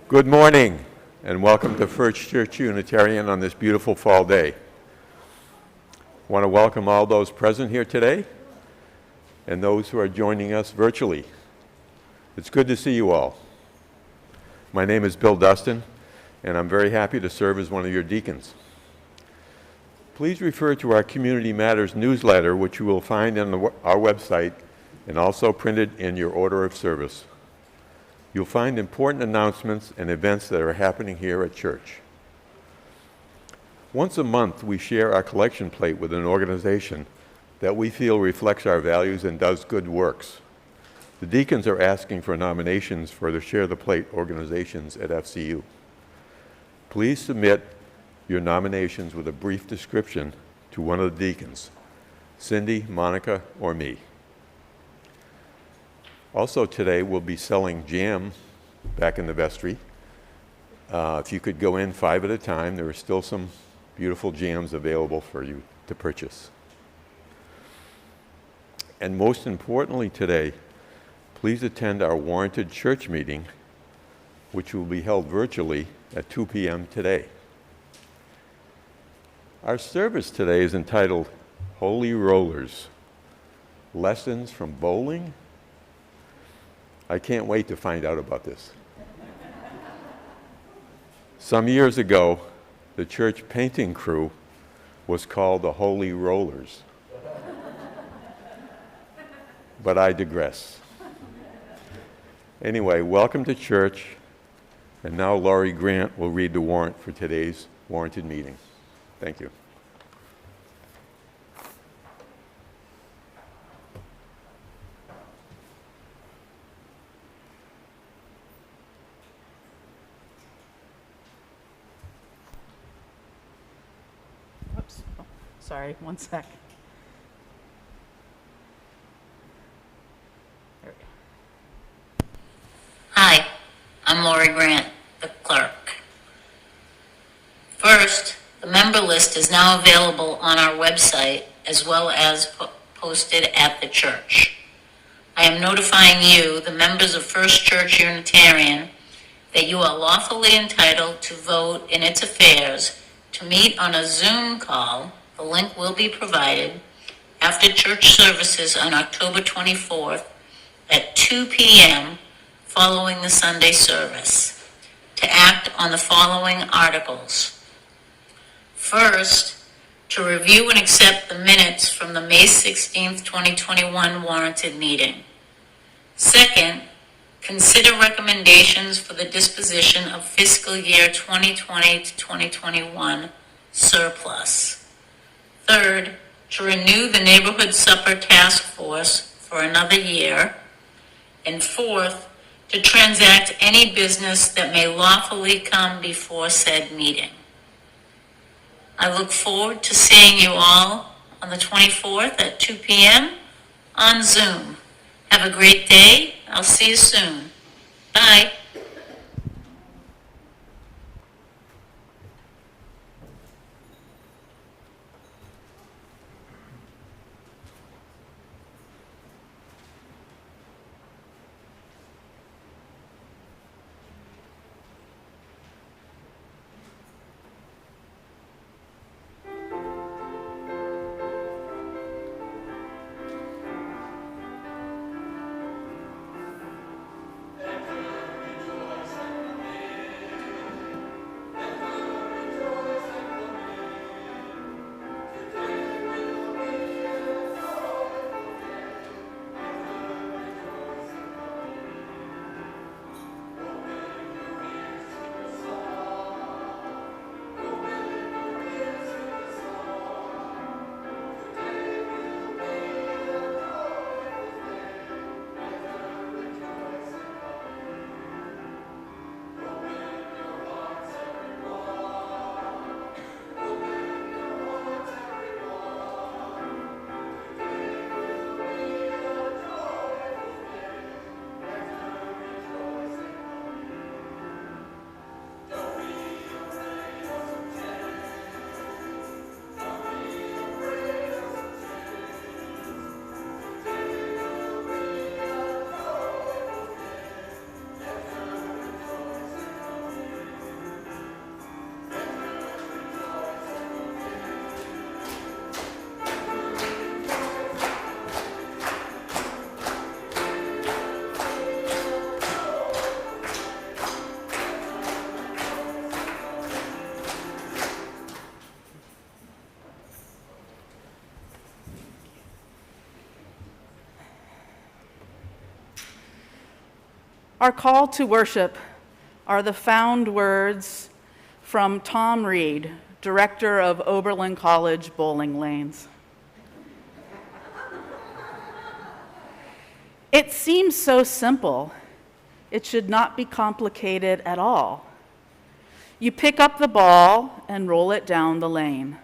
Good morning, and welcome to First Church Unitarian on this beautiful fall day. I want to welcome all those present here today and those who are joining us virtually. It's good to see you all. My name is Bill Duston, and I'm very happy to serve as one of your deacons. Please refer to our Community Matters newsletter, which you will find on our website and also printed in your order of service. You'll find important announcements and events that are happening here at church. Once a month, we share our collection plate with an organization that we feel reflects our values and does good works. The deacons are asking for nominations for the Share the Plate organizations at FCU. Please submit your nominations with a brief description to one of the deacons, Cindy, Monica, or me. Also today, we'll be selling jam back in the vestry. If you could go in 5 at a time, there are still some beautiful jams available for you to purchase. And most importantly today, please attend our warranted church meeting, which will be held virtually at 2 p.m. today. Our service today is entitled Holy Rollers, Lessons from Bowling. I can't wait to find out about this. Some years ago, the church painting crew was called the Holy Rollers. But I digress. Anyway, welcome to church. And now Laurie Grant will read the warrant for today's warranted meeting. Thank you. Sorry, one sec. There we go. Hi, I'm Lori Grant, the clerk. First, the member list is now available on our website as well as posted at the church. I am notifying you, the members of First Church Unitarian, that you are lawfully entitled to vote in its affairs, to meet on a Zoom call. The link will be provided after church services on October 24th at 2 p.m. following the Sunday service, to act on the following articles. First, to review and accept the minutes from the May 16th, 2021 warranted meeting. Second, consider recommendations for the disposition of fiscal year 2020 to 2021 surplus. Third, to renew the Neighborhood Supper Task Force for another year. And fourth, to transact any business that may lawfully come before said meeting. I look forward to seeing you all on the 24th at 2 p.m. on Zoom. Have a great day. I'll see you soon. Bye. Thank you. Our call to worship are the found words from Tom Reid, director of Oberlin College Bowling Lanes. It seems so simple. It should not be complicated at all. You pick up the ball and roll it down the lane.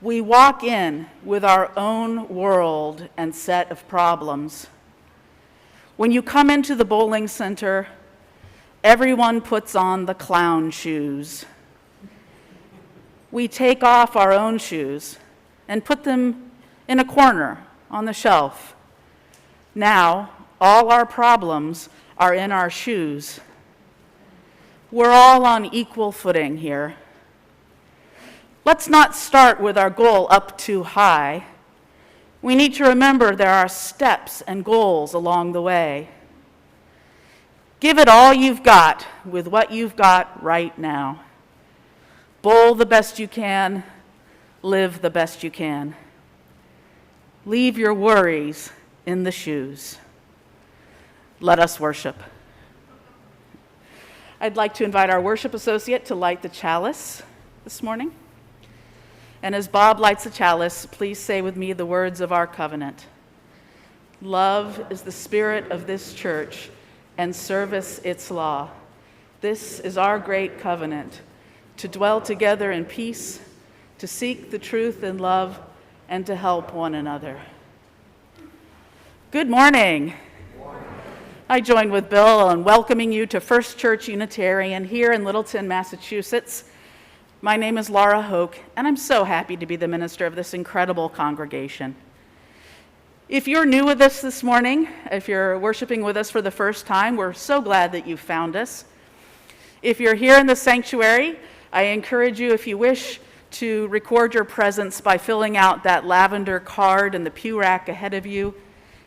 We walk in with our own world and set of problems. When you come into the bowling center, everyone puts on the clown shoes. We take off our own shoes and put them in a corner on the shelf. Now, all our problems are in our shoes. We're all on equal footing here. Let's not start with our goal up too high. We need to remember there are steps and goals along the way. Give it all you've got with what you've got right now. Bowl the best you can, live the best you can. Leave your worries in the shoes. Let us worship. I'd like to invite our worship associate to light the chalice this morning. And as Bob lights the chalice, please say with me the words of our covenant. Love is the spirit of this church, and service its law. This is our great covenant, to dwell together in peace, to seek the truth in love, and to help one another. Good morning. I join with Bill in welcoming you to First Church Unitarian here in Littleton, Massachusetts. My name is Lara Hoke, and I'm so happy to be the minister of this incredible congregation. If you're new with us this morning, if you're worshiping with us for the first time, we're so glad that you found us. If you're here in the sanctuary, I encourage you, if you wish, to record your presence by filling out that lavender card in the pew rack ahead of you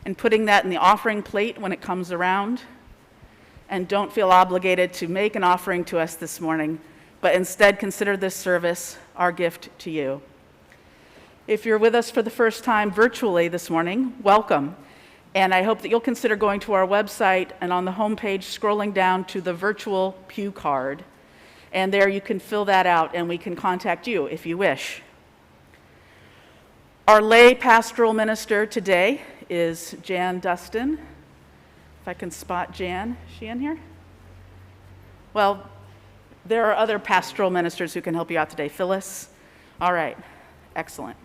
and putting that in the offering plate when it comes around. And don't feel obligated to make an offering to us this morning, but instead consider this service our gift to you. If you're with us for the first time virtually this morning, welcome. And I hope that you'll consider going to our website and on the homepage scrolling down to the virtual pew card. And there you can fill that out and we can contact you if you wish. Our lay pastoral minister today is Jan Duston. If I can spot Jan, is she in here? Well, there are other pastoral ministers who can help you out today. Phyllis? All right, excellent.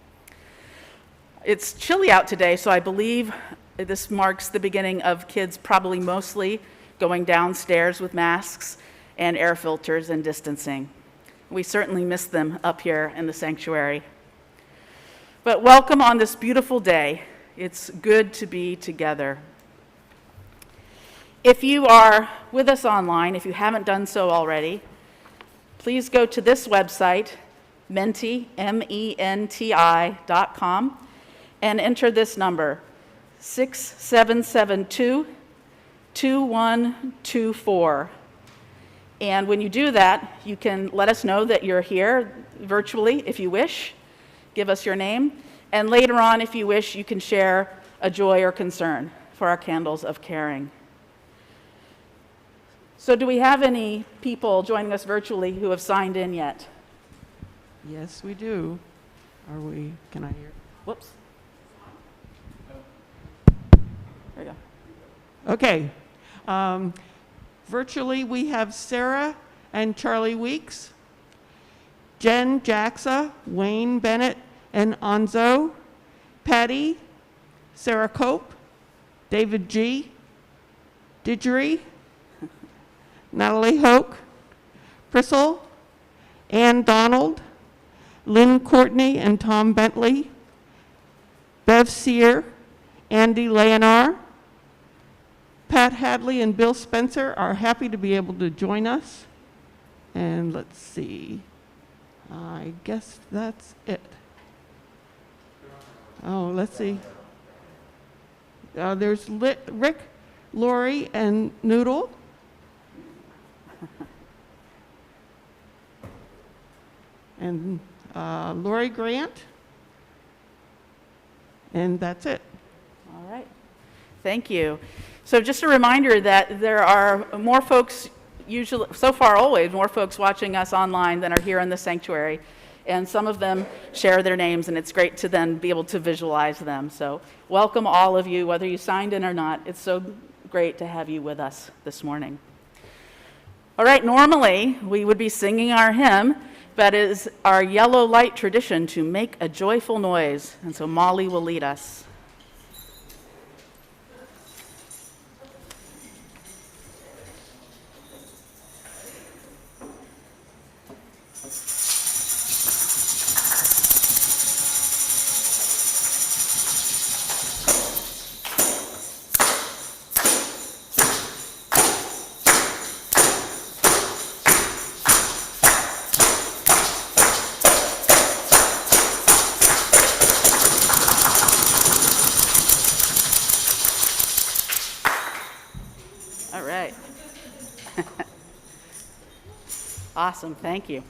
It's chilly out today, so I believe this marks the beginning of kids probably mostly going downstairs with masks and air filters and distancing. We certainly miss them up here in the sanctuary. But welcome on this beautiful day. It's good to be together. If you are with us online, if you haven't done so already, please go to this website, menti, menti.com, and enter this number, 6772-2124. And when you do that, you can let us know that you're here virtually if you wish. Give us your name. And later on, if you wish, you can share a joy or concern for our candles of caring. So do we have any people joining us virtually who have signed in yet? Yes, we do. Are we? Can I hear? Whoops. There you go. Okay. Virtually, we have Sarah and Charlie Weeks, Jen Jacksa, Wayne Bennett and Onzo, Patty, Sarah Cope, David G., Didgery, Natalie Hoke, Priscilla, Ann Donald, Lynn Courtney and Tom Bentley, Bev Sear, Andy Leonard, Pat Hadley and Bill Spencer are happy to be able to join us. And let's see, I guess that's it. Oh, let's see. There's Rick, Lori, and Noodle. And Lori Grant. And that's it. All right. Thank you. So just a reminder that there are more folks, usually, so far always, more folks watching us online than are here in the sanctuary. And some of them share their names, and it's great to then be able to visualize them. So welcome all of you, whether you signed in or not. It's so great to have you with us this morning. All right, normally we would be singing our hymn, but it is our yellow light tradition to make a joyful noise. And so Molly will lead us. Awesome, thank you.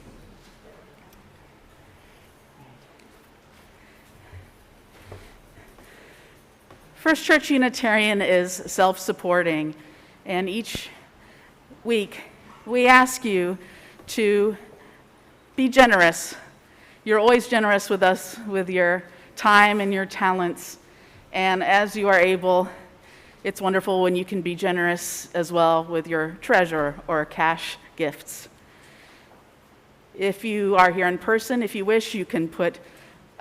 First Church Unitarian is self-supporting, and each week we ask you to be generous. You're always generous with us with your time and your talents, and as you are able, it's wonderful when you can be generous as well with your treasure or cash gifts. If you are here in person, if you wish, you can put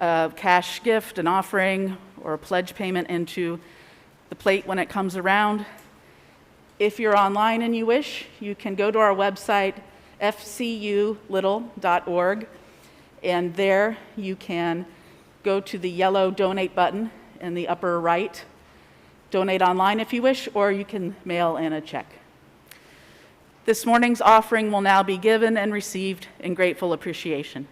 a cash gift, an offering, or a pledge payment into the plate when it comes around. If you're online and you wish, you can go to our website, fculittle.org, and there you can go to the yellow donate button in the upper right. Donate online if you wish, or you can mail in a check. This morning's offering will now be given and received in grateful appreciation.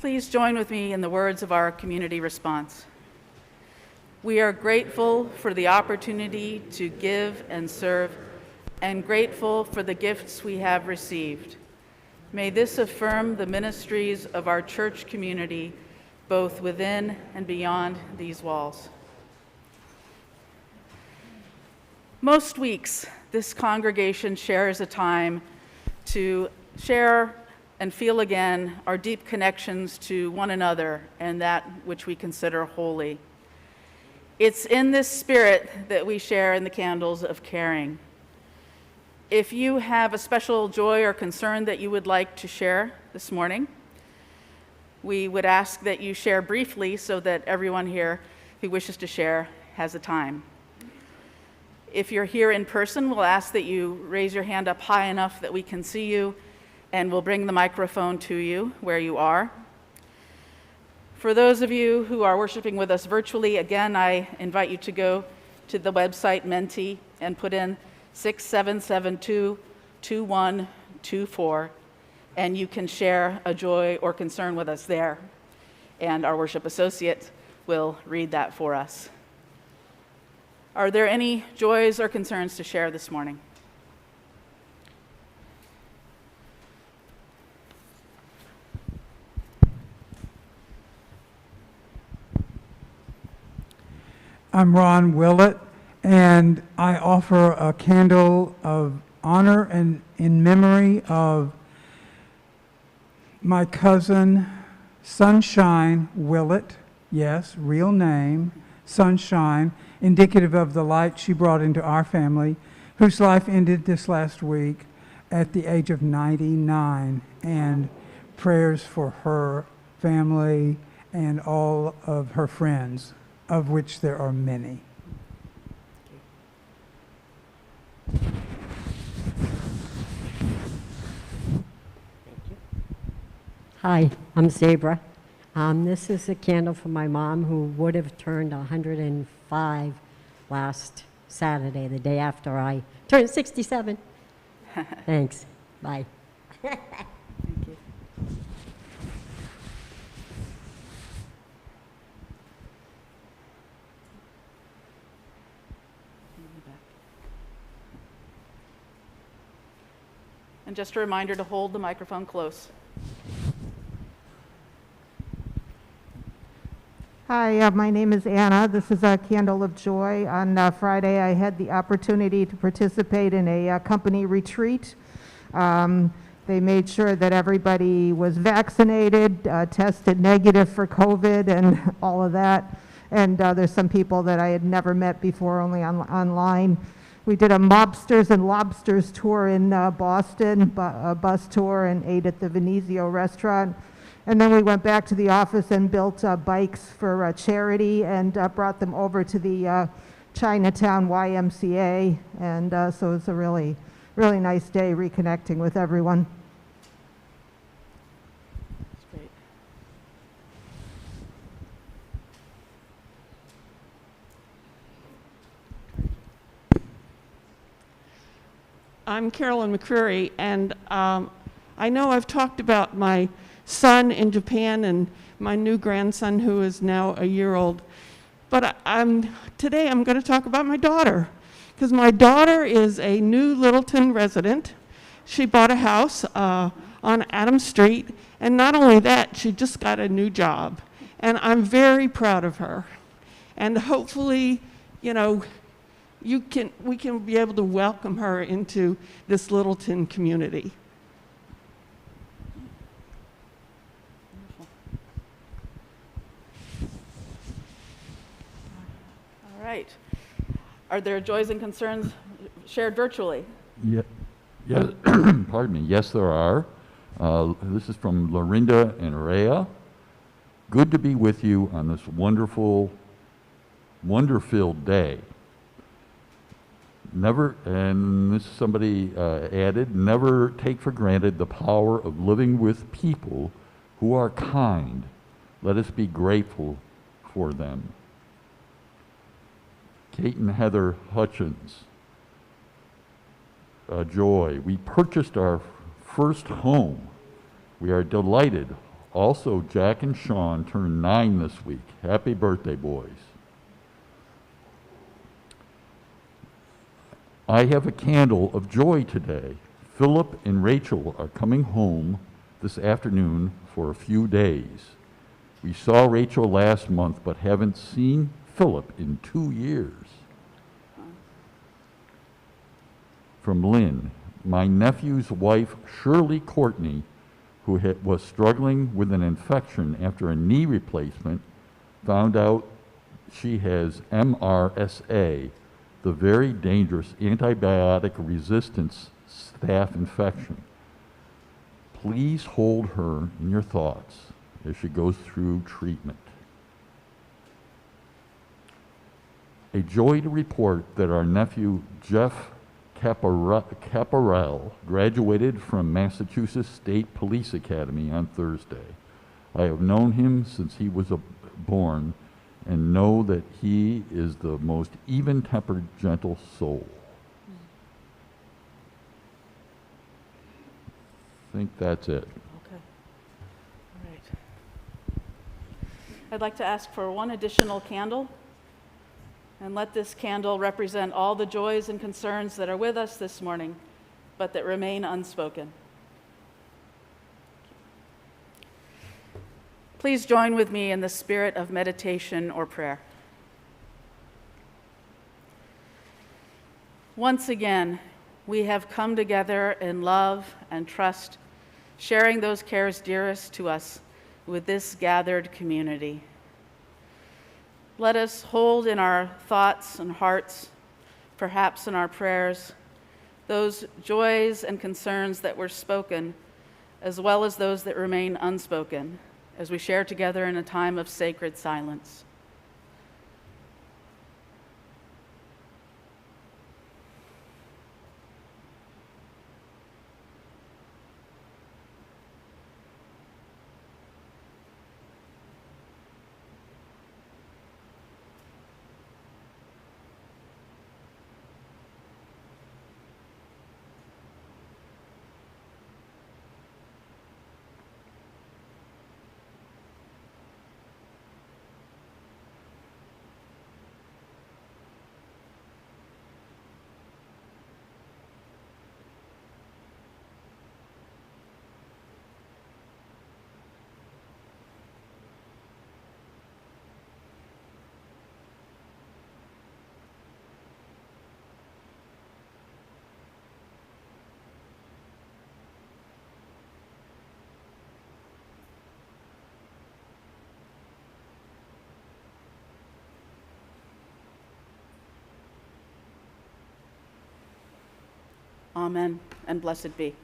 Please join with me in the words of our community response. We are grateful for the opportunity to give and serve, and grateful for the gifts we have received. May this affirm the ministries of our church community, both within and beyond these walls. Most weeks, this congregation shares a time to share and feel again our deep connections to one another and that which we consider holy. It's in this spirit that we share in the candles of caring. If you have a special joy or concern that you would like to share this morning, we would ask that you share briefly so that everyone here who wishes to share has the time. If you're here in person, we'll ask that you raise your hand up high enough that we can see you, and we'll bring the microphone to you where you are. For those of you who are worshiping with us virtually, again, I invite you to go to the website Menti and put in 6772-2124, and you can share a joy or concern with us there. And our worship associate will read that for us. Are there any joys or concerns to share this morning? I'm Ron Willett, and I offer a candle of honor and in memory of my cousin, Sunshine Willett, yes, real name, Sunshine, indicative of the light she brought into our family, whose life ended this last week at the age of 99, and prayers for her family and all of her friends, of which there are many. Hi, I'm Sabra. This is a candle for my mom, who would have turned 105 last Saturday, the day after I turned 67. Thanks. Bye. Thank you. And just a reminder to hold the microphone close. Hi, my name is Anna. This is a Candle of Joy. On Friday, I had the opportunity to participate in a company retreat. They made sure that everybody was vaccinated, tested negative for COVID and all of that. And there's some people that I had never met before, only online. We did a Mobsters and Lobsters tour in Boston, a bus tour, and ate at the Venezio restaurant. And then we went back to the office and built bikes for charity and brought them over to the Chinatown YMCA. And so it's a really, really nice day reconnecting with everyone. That's great. I'm Carolyn McCreary, and I know I've talked about my son in Japan and my new grandson, who is now a year old. But today I'm going to talk about my daughter, because my daughter is a new Littleton resident. She bought a house on Adams Street, and not only that, she just got a new job. And I'm very proud of her. And hopefully, you know, we can be able to welcome her into this Littleton community. All right. Are there joys and concerns shared virtually? Yeah, yes, pardon me. Yes, there are. This is from Lorinda and Rhea. Good to be with you on this wonderful, wonder-filled day. Never, and this somebody added, never take for granted the power of living with people who are kind. Let us be grateful for them. Kate and Heather Hutchins. Joy. We purchased our first home. We are delighted Also, Jack and Sean turned 9 this week. Happy birthday, boys. I have a candle of joy today. Philip and Rachel are coming home this afternoon for a few days. We saw Rachel last month, but haven't seen Philip in 2 years. From Lynn, my nephew's wife, Shirley Courtney, who was struggling with an infection after a knee replacement, found out she has MRSA, the very dangerous antibiotic resistance staph infection. Please hold her in your thoughts as she goes through treatment. A joy to report that our nephew Jeff Caparel graduated from Massachusetts State Police Academy on Thursday. I have known him since he was born and know that he is the most even-tempered, gentle soul. I think that's it. Okay. All right. I'd like to ask for one additional candle, and let this candle represent all the joys and concerns that are with us this morning, but that remain unspoken. Please join with me in the spirit of meditation or prayer. Once again, we have come together in love and trust, sharing those cares dearest to us with this gathered community. Let us hold in our thoughts and hearts, perhaps in our prayers, those joys and concerns that were spoken, as well as those that remain unspoken, as we share together in a time of sacred silence. Amen, and blessed be.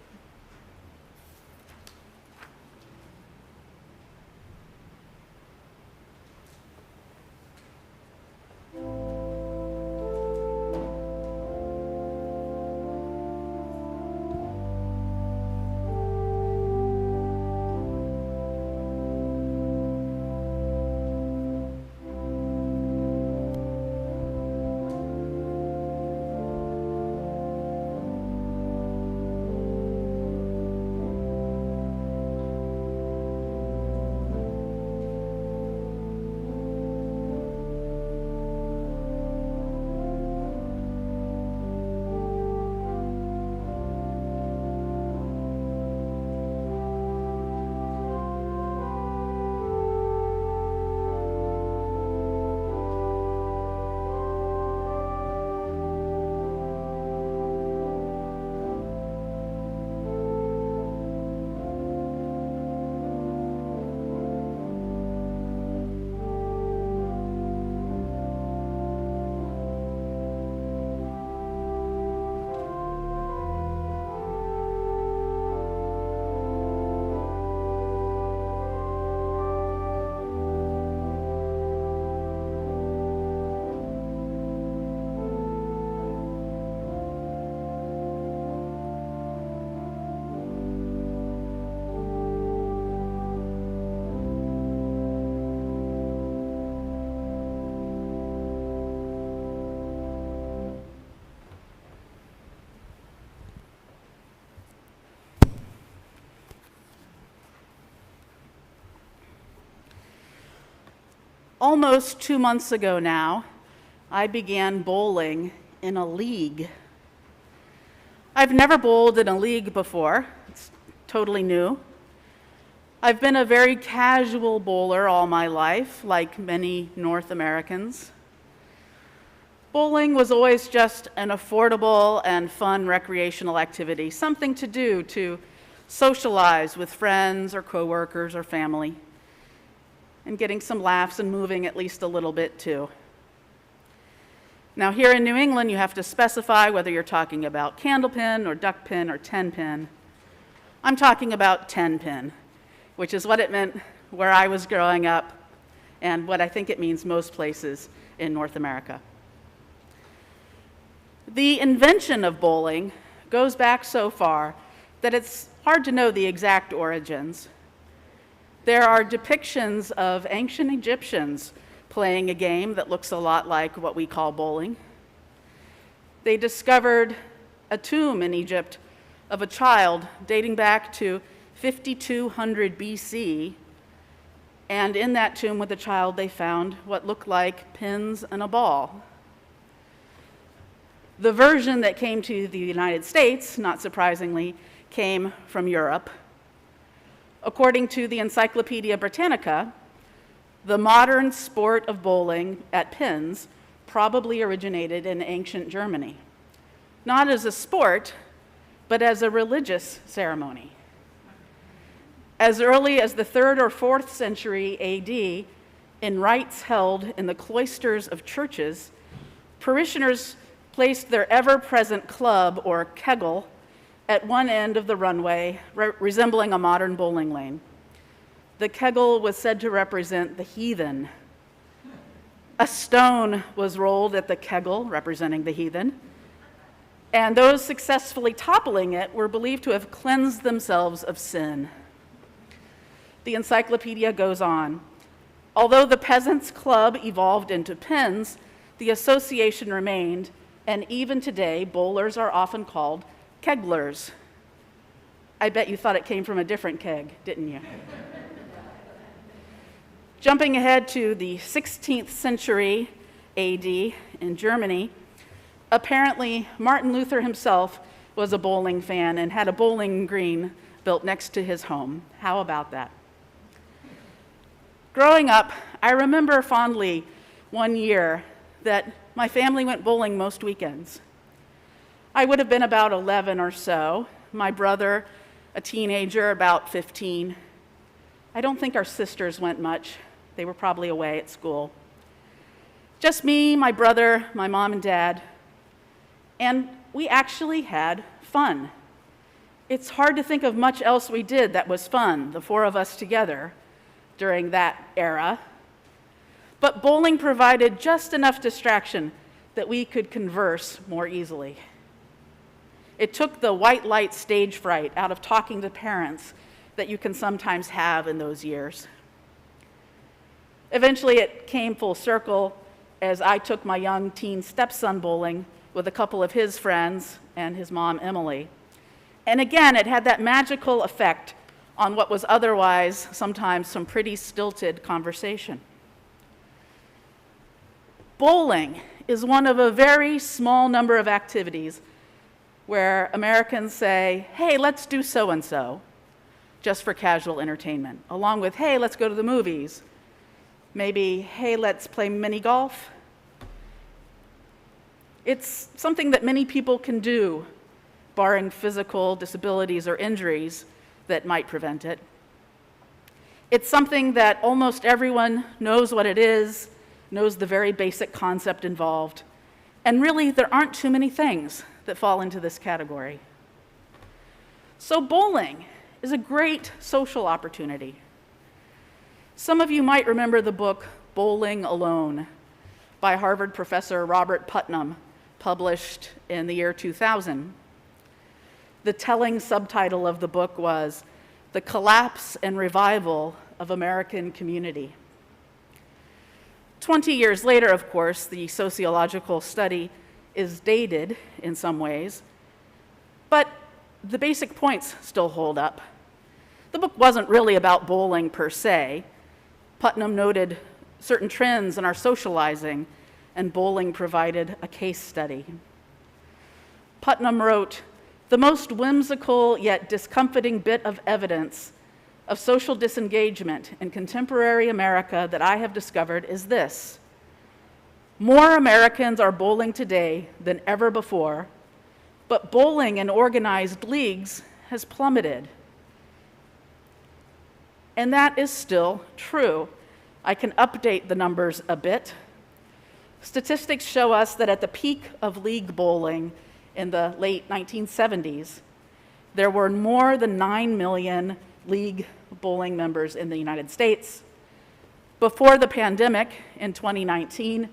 Almost 2 months ago now, I began bowling in a league. I've never bowled in a league before. It's totally new. I've been a very casual bowler all my life, like many North Americans. Bowling was always just an affordable and fun recreational activity, something to do to socialize with friends or coworkers or family, and getting some laughs and moving at least a little bit too. Now here in New England, you have to specify whether you're talking about candlepin or duck pin or 10-pin. I'm talking about 10-pin, which is what it meant where I was growing up and what I think it means most places in North America. The invention of bowling goes back so far that it's hard to know the exact origins. There are depictions of ancient Egyptians playing a game that looks a lot like what we call bowling. They discovered a tomb in Egypt of a child dating back to 5200 BC, and in that tomb with the child they found what looked like pins and a ball. The version that came to the United States, not surprisingly, came from Europe. According to the Encyclopedia Britannica, the modern sport of bowling at pins probably originated in ancient Germany, not as a sport, but as a religious ceremony. As early as the 3rd or 4th century AD, in rites held in the cloisters of churches, parishioners placed their ever-present club or kegel at one end of the runway, resembling a modern bowling lane. The kegel was said to represent the heathen. A stone was rolled at the kegel, representing the heathen, and those successfully toppling it were believed to have cleansed themselves of sin. The encyclopedia goes on. Although the peasants' club evolved into pins, the association remained, and even today, bowlers are often called keglers. I bet you thought it came from a different keg, didn't you? Jumping ahead to the 16th century AD in Germany, apparently Martin Luther himself was a bowling fan and had a bowling green built next to his home. How about that? Growing up, I remember fondly one year that my family went bowling most weekends. I would have been about 11 or so, my brother, a teenager, about 15. I don't think our sisters went much. They were probably away at school. Just me, my brother, my mom and dad, and we actually had fun. It's hard to think of much else we did that was fun, the four of us together, during that era. But bowling provided just enough distraction that we could converse more easily. It took the white light stage fright out of talking to parents that you can sometimes have in those years. Eventually, it came full circle as I took my young teen stepson bowling with a couple of his friends and his mom, Emily. And again, it had that magical effect on what was otherwise sometimes some pretty stilted conversation. Bowling is one of a very small number of activities where Americans say, hey, let's do so-and-so, just for casual entertainment, along with, hey, let's go to the movies. Maybe, hey, let's play mini golf. It's something that many people can do, barring physical disabilities or injuries that might prevent it. It's something that almost everyone knows what it is, knows the very basic concept involved, and really there aren't too many things that fall into this category. So bowling is a great social opportunity. Some of you might remember the book Bowling Alone by Harvard professor Robert Putnam, published in the year 2000. The telling subtitle of the book was The Collapse and Revival of American Community. 20 years later, of course, the sociological study is dated in some ways, but the basic points still hold up. The book wasn't really about bowling per se. Putnam noted certain trends in our socializing, and bowling provided a case study. Putnam wrote, "The most whimsical yet discomforting bit of evidence of social disengagement in contemporary America that I have discovered is this: more Americans are bowling today than ever before, but bowling in organized leagues has plummeted." And that is still true. I can update the numbers a bit. Statistics show us that at the peak of league bowling in the late 1970s, there were more than 9 million league bowling members in the United States. Before the pandemic, in 2019,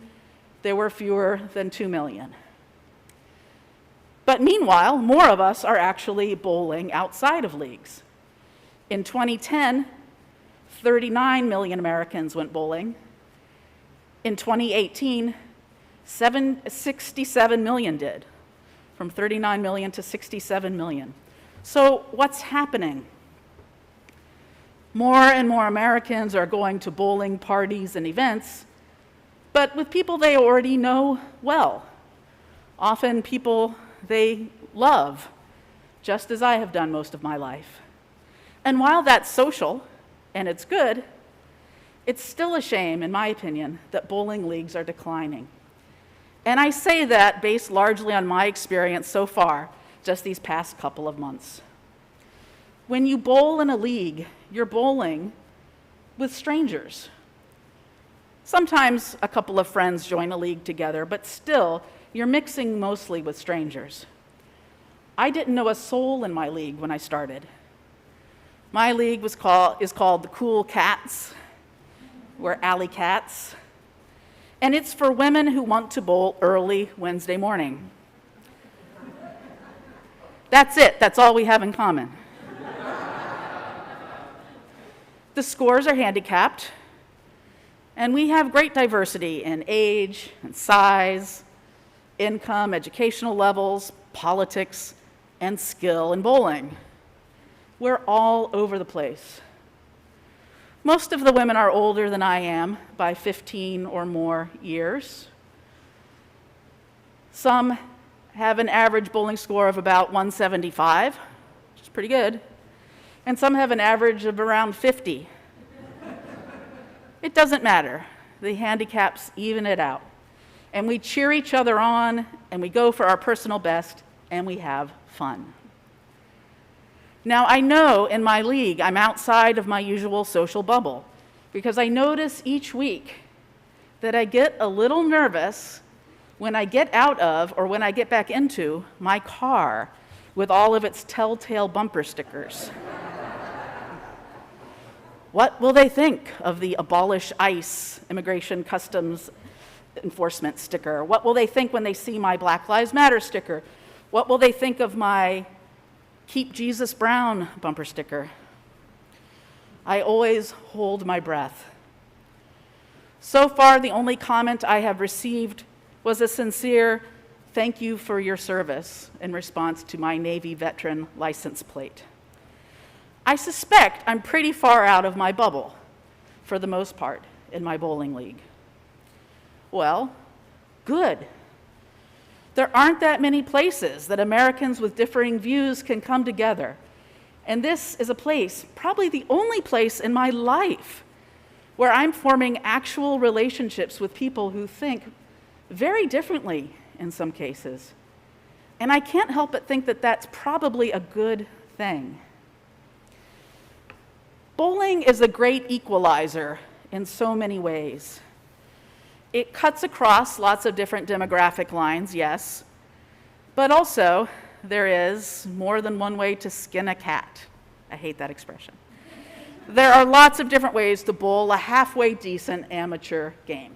there were fewer than 2 million. But meanwhile, more of us are actually bowling outside of leagues. In 2010, 39 million Americans went bowling. In 2018, 67 million did, from 39 million to 67 million. So what's happening? More and more Americans are going to bowling parties and events, but with people they already know well. Often people they love, just as I have done most of my life. And while that's social, and it's good, it's still a shame, in my opinion, that bowling leagues are declining. And I say that based largely on my experience so far, just these past couple of months. When you bowl in a league, you're bowling with strangers. Sometimes a couple of friends join a league together, but still, you're mixing mostly with strangers. I didn't know a soul in my league when I started. My league is called the Cool Cats. We're alley cats. And it's for women who want to bowl early Wednesday morning. That's it. That's all we have in common. The scores are handicapped, and we have great diversity in age and size, income, educational levels, politics, and skill in bowling. We're all over the place. Most of the women are older than I am by 15 or more years. Some have an average bowling score of about 175, which is pretty good, and some have an average of around 50. It doesn't matter. The handicaps even it out. And we cheer each other on, and we go for our personal best, and we have fun. Now, I know in my league I'm outside of my usual social bubble because I notice each week that I get a little nervous when I get out of or when I get back into my car with all of its telltale bumper stickers. What will they think of the Abolish ICE Immigration Customs Enforcement sticker? What will they think when they see my Black Lives Matter sticker? What will they think of my Keep Jesus Brown bumper sticker? I always hold my breath. So far, the only comment I have received was a sincere thank you for your service in response to my Navy veteran license plate. I suspect I'm pretty far out of my bubble, for the most part, in my bowling league. Well, good. There aren't that many places that Americans with differing views can come together. And this is a place, probably the only place in my life, where I'm forming actual relationships with people who think very differently in some cases. And I can't help but think that that's probably a good thing. Bowling is a great equalizer in so many ways. It cuts across lots of different demographic lines, yes, but also there is more than one way to skin a cat. I hate that expression. There are lots of different ways to bowl a halfway decent amateur game.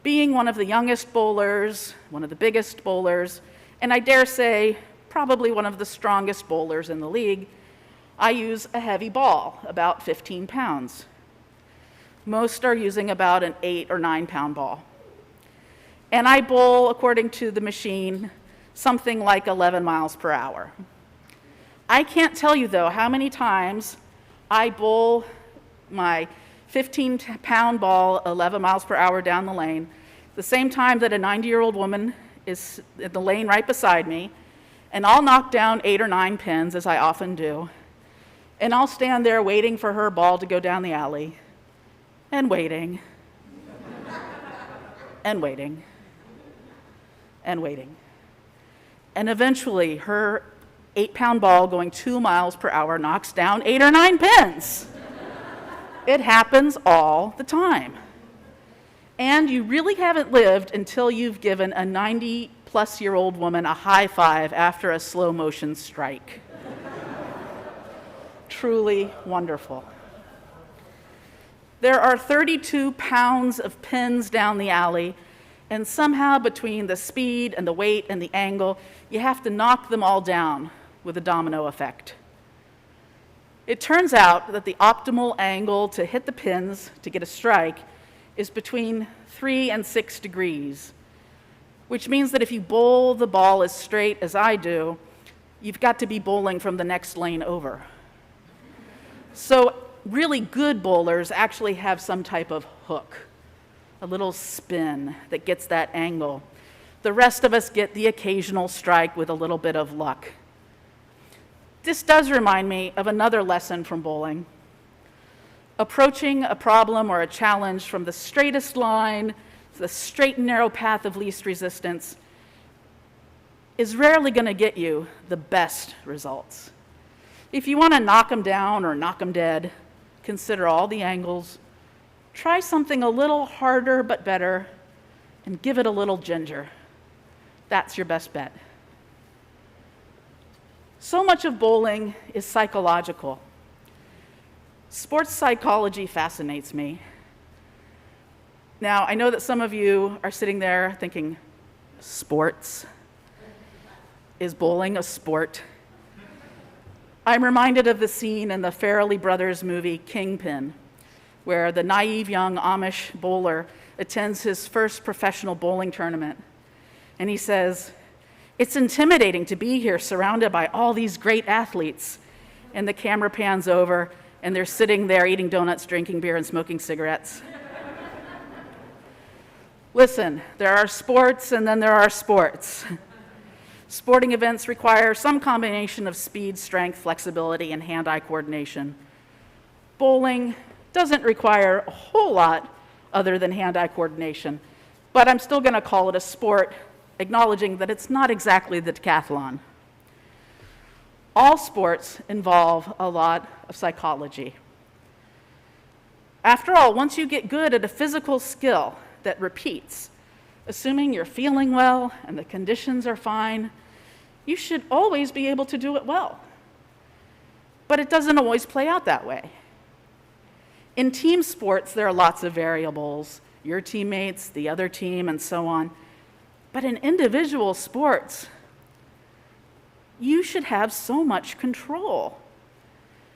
Being one of the youngest bowlers, one of the biggest bowlers, and I dare say probably one of the strongest bowlers in the league, I use a heavy ball, about 15 pounds. Most are using about an 8 or 9 pound ball. And I bowl, according to the machine, something like 11 miles per hour. I can't tell you, though, how many times I bowl my 15-pound ball, 11 miles per hour down the lane, the same time that a 90-year-old woman is in the lane right beside me, and I'll knock down 8 or 9 pins, as I often do, and I'll stand there waiting for her ball to go down the alley, and waiting, and waiting, and waiting. And eventually, her 8-pound ball going 2 miles per hour knocks down 8 or 9 pins. It happens all the time. And you really haven't lived until you've given a 90-plus-year-old woman a high five after a slow-motion strike. Truly wonderful. There are 32 pounds of pins down the alley, and somehow between the speed and the weight and the angle, you have to knock them all down with a domino effect. It turns out that the optimal angle to hit the pins to get a strike is between 3 and 6 degrees, which means that if you bowl the ball as straight as I do, you've got to be bowling from the next lane over. So really good bowlers actually have some type of hook, a little spin that gets that angle. The rest of us get the occasional strike with a little bit of luck. This does remind me of another lesson from bowling. Approaching a problem or a challenge from the straightest line, the straight and narrow path of least resistance, is rarely going to get you the best results. If you want to knock them down or knock them dead, consider all the angles, try something a little harder but better, and give it a little ginger. That's your best bet. So much of bowling is psychological. Sports psychology fascinates me. Now, I know that some of you are sitting there thinking, sports? Is bowling a sport? I'm reminded of the scene in the Farrelly Brothers movie Kingpin, where the naive young Amish bowler attends his first professional bowling tournament. And he says, "It's intimidating to be here surrounded by all these great athletes." And the camera pans over, and they're sitting there eating donuts, drinking beer, and smoking cigarettes. Listen, there are sports, and then there are sports. Sporting events require some combination of speed, strength, flexibility, and hand-eye coordination. Bowling doesn't require a whole lot other than hand-eye coordination, but I'm still going to call it a sport, acknowledging that it's not exactly the decathlon. All sports involve a lot of psychology. After all, once you get good at a physical skill that repeats, assuming you're feeling well and the conditions are fine, you should always be able to do it well. But it doesn't always play out that way. In team sports, there are lots of variables, your teammates, the other team, and so on. But in individual sports, you should have so much control.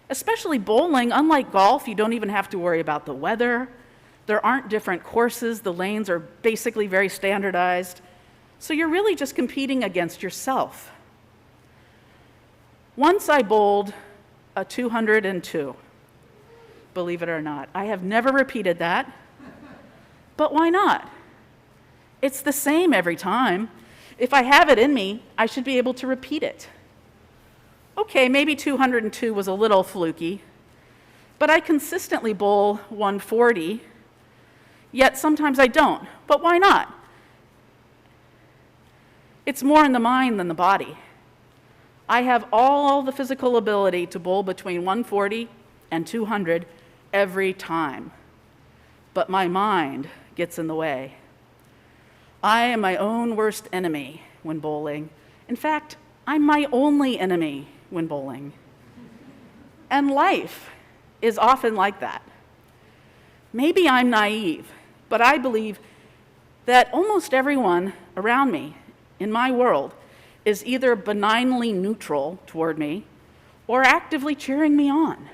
Especially bowling, unlike golf, you don't even have to worry about the weather. There aren't different courses. The lanes are basically very standardized. So you're really just competing against yourself. Once I bowled a 202, believe it or not. I have never repeated that, but why not? It's the same every time. If I have it in me, I should be able to repeat it. Okay, maybe 202 was a little fluky, but I consistently bowl 140, yet sometimes I don't. But why not? It's more in the mind than the body. I have all the physical ability to bowl between 140 and 200 every time, but my mind gets in the way. I am my own worst enemy when bowling. In fact, I'm my only enemy when bowling. And life is often like that. Maybe I'm naive, but I believe that almost everyone around me in my world is either benignly neutral toward me or actively cheering me on.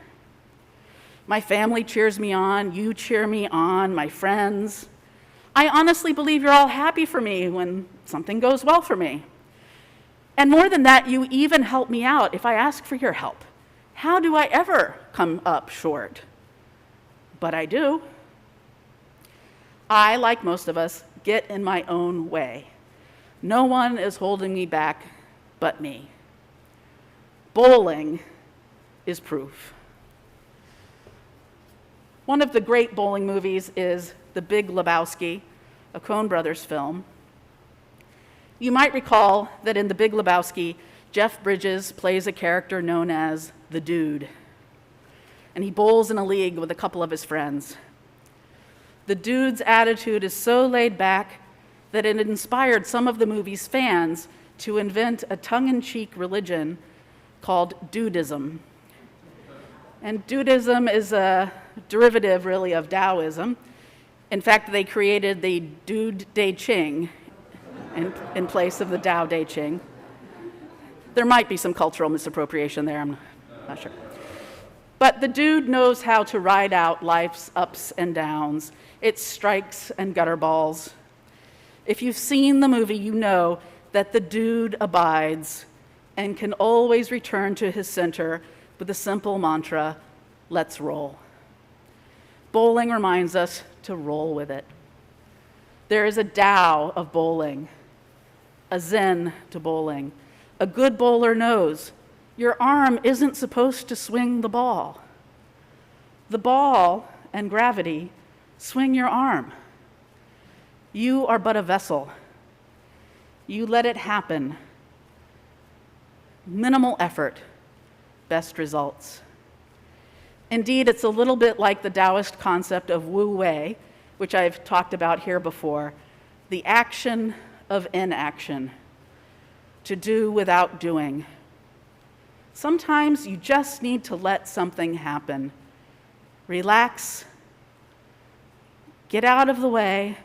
My family cheers me on, you cheer me on, my friends. I honestly believe you're all happy for me when something goes well for me. And more than that, you even help me out if I ask for your help. How do I ever come up short? but I do. I, like most of us, get in my own way. No one is holding me back but me. Bowling is proof. One of the great bowling movies is The Big Lebowski, a Coen Brothers film. You might recall that in The Big Lebowski, Jeff Bridges plays a character known as the Dude, and he bowls in a league with a couple of his friends. The Dude's attitude is so laid back that it inspired some of the movie's fans to invent a tongue-in-cheek religion called Dudism. And Dudism is a derivative, really, of Taoism. In fact, they created the Dude De Ching in place of the Tao De Ching. There might be some cultural misappropriation there, I'm not sure. But the Dude knows how to ride out life's ups and downs, its strikes and gutter balls. If you've seen the movie, you know that the Dude abides and can always return to his center with the simple mantra, let's roll. Bowling reminds us to roll with it. There is a Tao of bowling, a Zen to bowling. A good bowler knows your arm isn't supposed to swing the ball. The ball and gravity swing your arm. You are but a vessel. You let it happen. Minimal effort, best results. Indeed, it's a little bit like the Taoist concept of Wu Wei, which I've talked about here before, the action of inaction, to do without doing. Sometimes you just need to let something happen. Relax, get out of the way,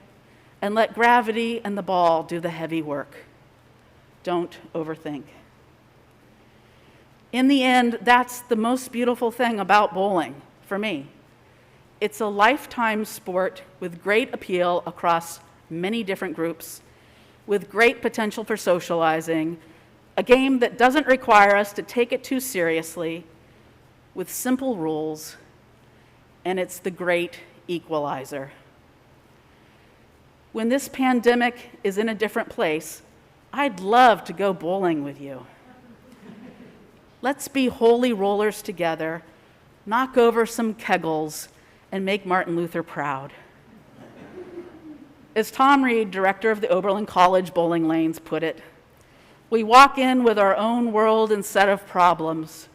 and let gravity and the ball do the heavy work. Don't overthink. In the end, that's the most beautiful thing about bowling for me. It's a lifetime sport with great appeal across many different groups, with great potential for socializing, a game that doesn't require us to take it too seriously, with simple rules, and it's the great equalizer. When this pandemic is in a different place, I'd love to go bowling with you. Let's be holy rollers together, knock over some kegels, and make Martin Luther proud. As Tom Reid, director of the Oberlin College Bowling Lanes, put it, we walk in with our own world and set of problems.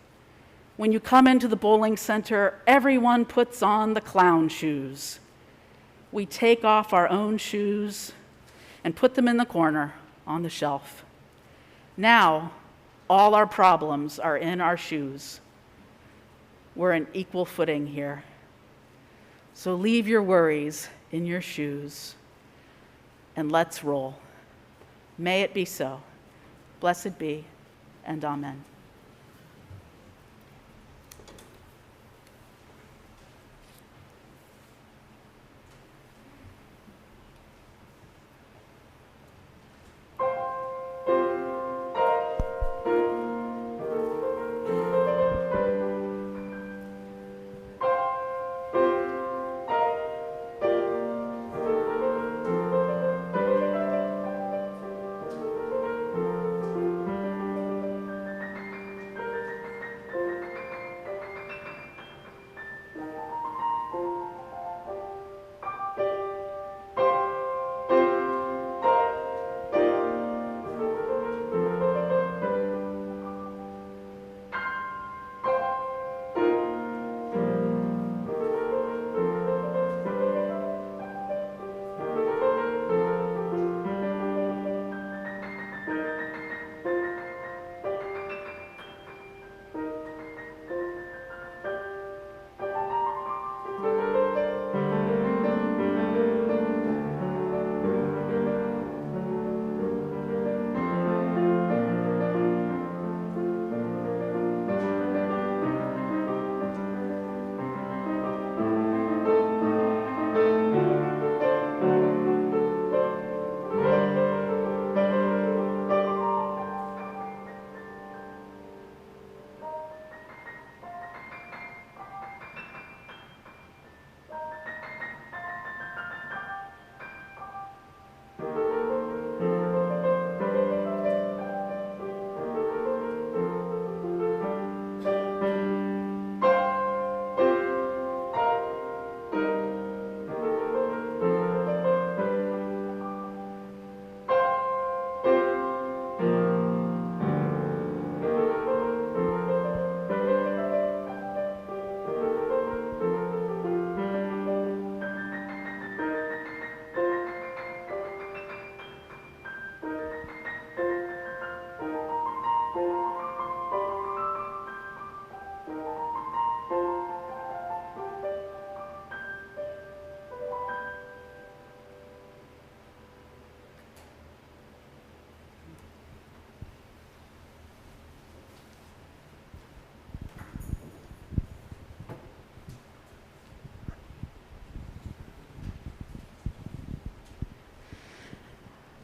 When you come into the bowling center, everyone puts on the clown shoes. We take off our own shoes and put them in the corner on the shelf. Now, all our problems are in our shoes. We're on equal footing here. So leave your worries in your shoes and let's roll. May it be so. Blessed be, and amen.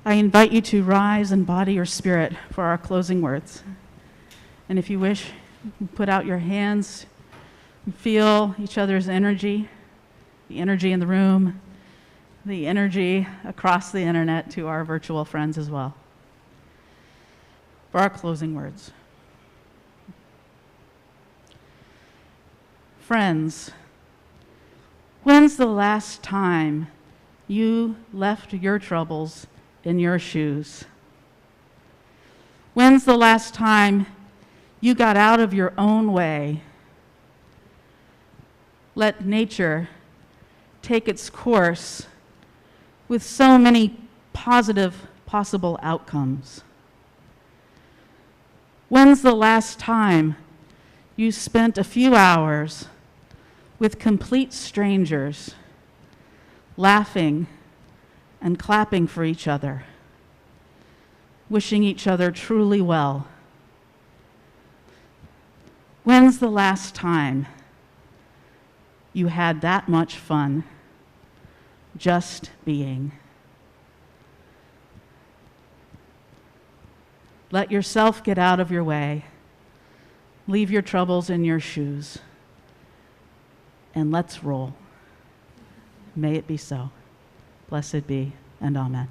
I invite you to rise in body or spirit for our closing words. And if you wish, put out your hands, feel each other's energy, the energy in the room, the energy across the internet to our virtual friends as well. For our closing words. Friends, when's the last time you left your troubles in your shoes? When's the last time you got out of your own way? Let nature take its course with so many positive possible outcomes. When's the last time you spent a few hours with complete strangers, laughing and clapping for each other, wishing each other truly well? When's the last time you had that much fun just being? Let yourself get out of your way. Leave your troubles in your shoes. And let's roll. May it be so. Blessed be, and amen.